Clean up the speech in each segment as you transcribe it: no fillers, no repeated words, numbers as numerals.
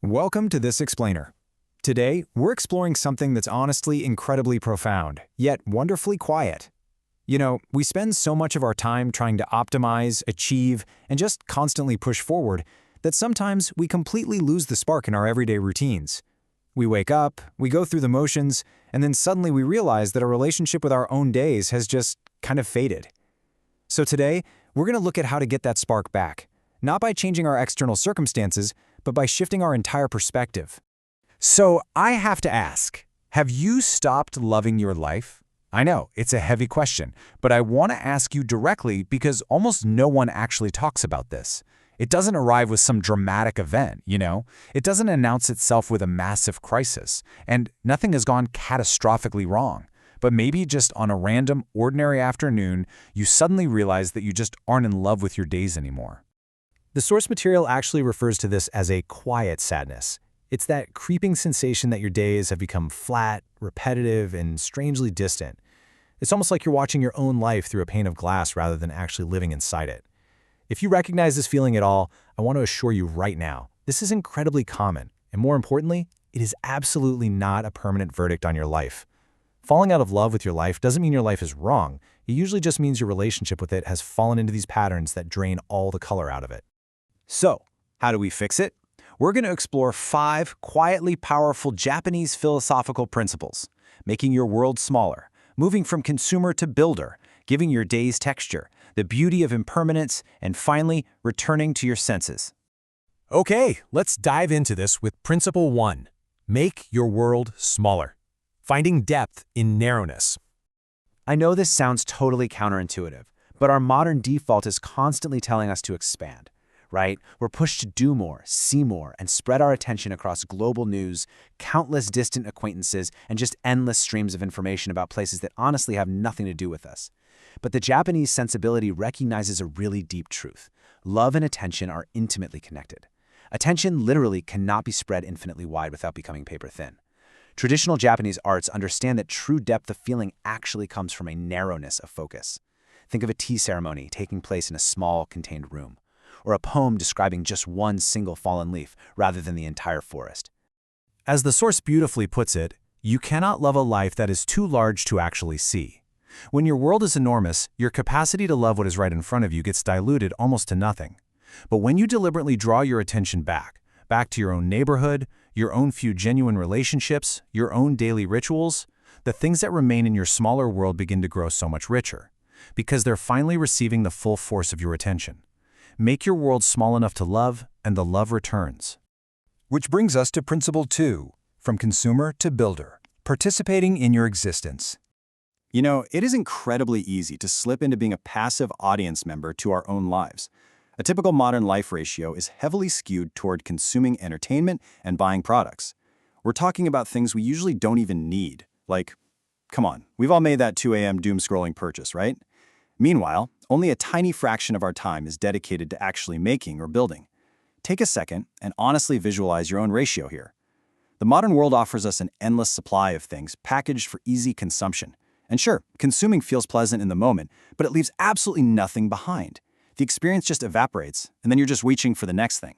Welcome to This Explainer. Today, we're exploring something that's honestly incredibly profound, yet wonderfully quiet. We spend so much of our time trying to optimize, achieve, and just constantly push forward that sometimes we completely lose the spark in our everyday routines. We wake up, we go through the motions, and then suddenly we realize that our relationship with our own days has just kind of faded. So today, we're going to look at how to get that spark back, not by changing our external circumstances, but by shifting our entire perspective. So I have to ask, have you stopped loving your life? I know, it's a heavy question, but I want to ask you directly because almost no one actually talks about this. It doesn't arrive with some dramatic event, It doesn't announce itself with a massive crisis, and nothing has gone catastrophically wrong. But maybe just on a random, ordinary afternoon, you suddenly realize that you just aren't in love with your days anymore. The source material actually refers to this as a quiet sadness. It's that creeping sensation that your days have become flat, repetitive, and strangely distant. It's almost like you're watching your own life through a pane of glass rather than actually living inside it. If you recognize this feeling at all, I want to assure you right now, this is incredibly common, and more importantly, it is absolutely not a permanent verdict on your life. Falling out of love with your life doesn't mean your life is wrong. It usually just means your relationship with it has fallen into these patterns that drain all the color out of it. So, how do we fix it? We're going to explore 5 quietly powerful Japanese philosophical principles, making your world smaller, moving from consumer to builder, giving your days texture, the beauty of impermanence, and finally, returning to your senses. Okay, let's dive into this with Principle 1. Make your world smaller. Finding depth in narrowness. I know this sounds totally counterintuitive, but our modern default is constantly telling us to expand. Right? We're pushed to do more, see more, and spread our attention across global news, countless distant acquaintances, and just endless streams of information about places that honestly have nothing to do with us. But the Japanese sensibility recognizes a really deep truth. Love and attention are intimately connected. Attention literally cannot be spread infinitely wide without becoming paper thin. Traditional Japanese arts understand that true depth of feeling actually comes from a narrowness of focus. Think of a tea ceremony taking place in a small, contained room, or a poem describing just one single fallen leaf rather than the entire forest. As the source beautifully puts it, you cannot love a life that is too large to actually see. When your world is enormous, your capacity to love what is right in front of you gets diluted almost to nothing. But when you deliberately draw your attention back to your own neighborhood, your own few genuine relationships, your own daily rituals, the things that remain in your smaller world begin to grow so much richer, because they're finally receiving the full force of your attention. Make your world small enough to love, and the love returns. Which brings us to Principle 2, from consumer to builder, participating in your existence. It is incredibly easy to slip into being a passive audience member to our own lives. A typical modern life ratio is heavily skewed toward consuming entertainment and buying products. We're talking about things we usually don't even need, like, come on, we've all made that 2 a.m. doom-scrolling purchase, right? Meanwhile, only a tiny fraction of our time is dedicated to actually making or building. Take a second and honestly visualize your own ratio here. The modern world offers us an endless supply of things packaged for easy consumption. And sure, consuming feels pleasant in the moment, but it leaves absolutely nothing behind. The experience just evaporates, and then you're just reaching for the next thing.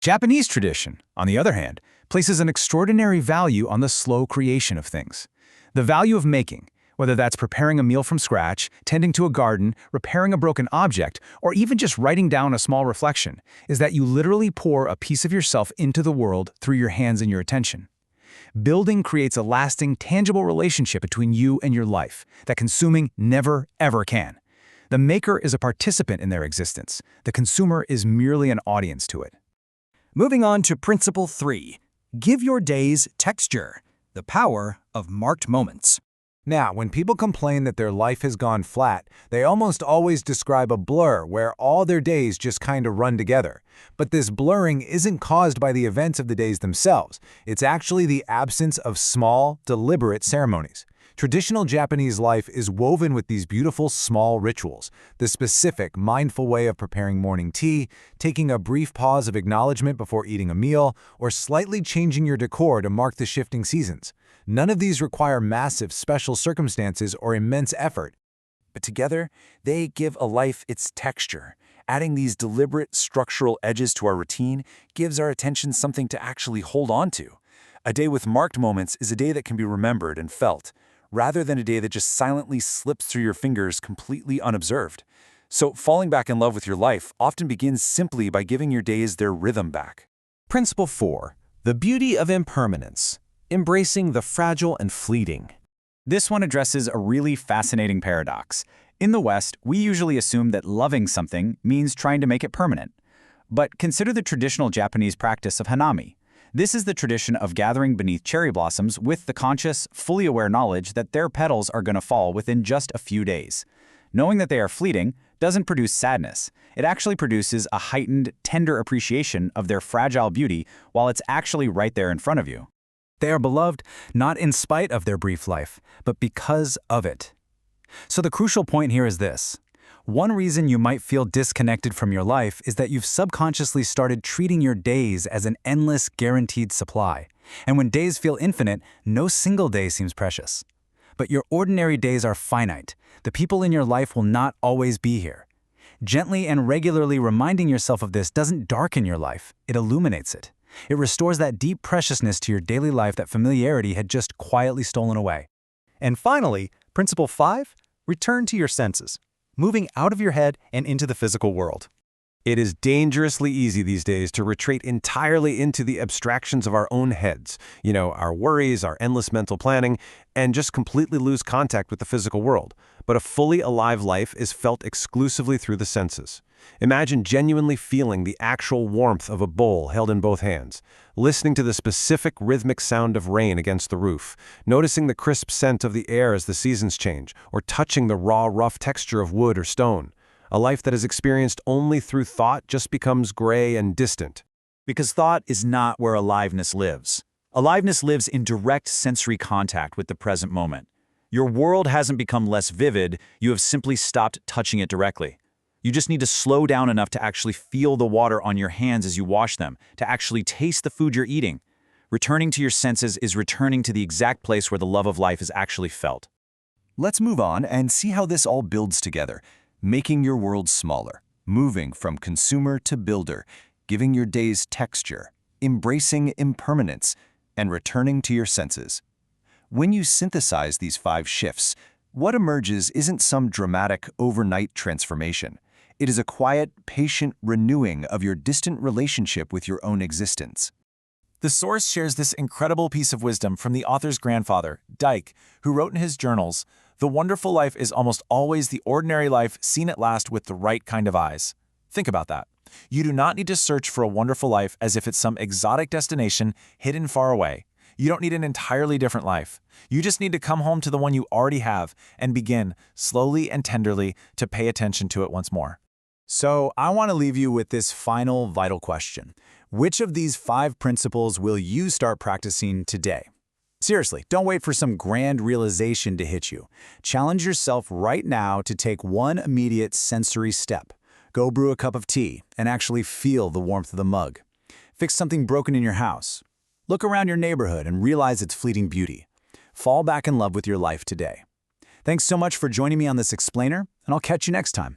Japanese tradition, on the other hand, places an extraordinary value on the slow creation of things. The value of making, whether that's preparing a meal from scratch, tending to a garden, repairing a broken object, or even just writing down a small reflection, is that you literally pour a piece of yourself into the world through your hands and your attention. Building creates a lasting, tangible relationship between you and your life that consuming never, ever can. The maker is a participant in their existence. The consumer is merely an audience to it. Moving on to Principle 3. Give your days texture. The power of marked moments. Now, when people complain that their life has gone flat, they almost always describe a blur where all their days just kind of run together. But this blurring isn't caused by the events of the days themselves. It's actually the absence of small, deliberate ceremonies. Traditional Japanese life is woven with these beautiful small rituals, the specific, mindful way of preparing morning tea, taking a brief pause of acknowledgement before eating a meal, or slightly changing your decor to mark the shifting seasons. None of these require massive special circumstances or immense effort, but together they give a life its texture, Adding these deliberate structural edges to our routine gives our attention something to actually hold on to. A day with marked moments is a day that can be remembered and felt, rather than a day that just silently slips through your fingers completely unobserved. So falling back in love with your life often begins simply by giving your days their rhythm back. Principle 4. The beauty of impermanence. Embracing the fragile and fleeting. This one addresses a really fascinating paradox. In the West, we usually assume that loving something means trying to make it permanent. But consider the traditional Japanese practice of hanami. This is the tradition of gathering beneath cherry blossoms with the conscious, fully aware knowledge that their petals are going to fall within just a few days. Knowing that they are fleeting doesn't produce sadness. It actually produces a heightened, tender appreciation of their fragile beauty while it's actually right there in front of you. They are beloved not in spite of their brief life, but because of it. So the crucial point here is this. One reason you might feel disconnected from your life is that you've subconsciously started treating your days as an endless, guaranteed supply. And when days feel infinite, no single day seems precious. But your ordinary days are finite. The people in your life will not always be here. Gently and regularly reminding yourself of this doesn't darken your life, it illuminates it. It restores that deep preciousness to your daily life that familiarity had just quietly stolen away. And finally, Principle 5, return to your senses, moving out of your head and into the physical world. It is dangerously easy these days to retreat entirely into the abstractions of our own heads, our worries, our endless mental planning, and just completely lose contact with the physical world. But a fully alive life is felt exclusively through the senses. Imagine genuinely feeling the actual warmth of a bowl held in both hands, listening to the specific rhythmic sound of rain against the roof, noticing the crisp scent of the air as the seasons change, or touching the raw, rough texture of wood or stone. A life that is experienced only through thought just becomes gray and distant. Because thought is not where aliveness lives. Aliveness lives in direct sensory contact with the present moment. Your world hasn't become less vivid, you have simply stopped touching it directly. You just need to slow down enough to actually feel the water on your hands as you wash them, to actually taste the food you're eating. Returning to your senses is returning to the exact place where the love of life is actually felt. Let's move on and see how this all builds together. Making your world smaller, moving from consumer to builder, giving your days texture, embracing impermanence, and returning to your senses. When you synthesize these 5 shifts, what emerges isn't some dramatic overnight transformation. It is a quiet, patient renewing of your distant relationship with your own existence. The source shares this incredible piece of wisdom from the author's grandfather, Dyke, who wrote in his journals, "The wonderful life is almost always the ordinary life seen at last with the right kind of eyes." Think about that. You do not need to search for a wonderful life as if it's some exotic destination hidden far away. You don't need an entirely different life. You just need to come home to the one you already have and begin, slowly and tenderly, to pay attention to it once more. So I want to leave you with this final vital question. Which of these 5 principles will you start practicing today? Seriously, don't wait for some grand realization to hit you. Challenge yourself right now to take one immediate sensory step. Go brew a cup of tea and actually feel the warmth of the mug. Fix something broken in your house. Look around your neighborhood and realize its fleeting beauty. Fall back in love with your life today. Thanks so much for joining me on this explainer, and I'll catch you next time.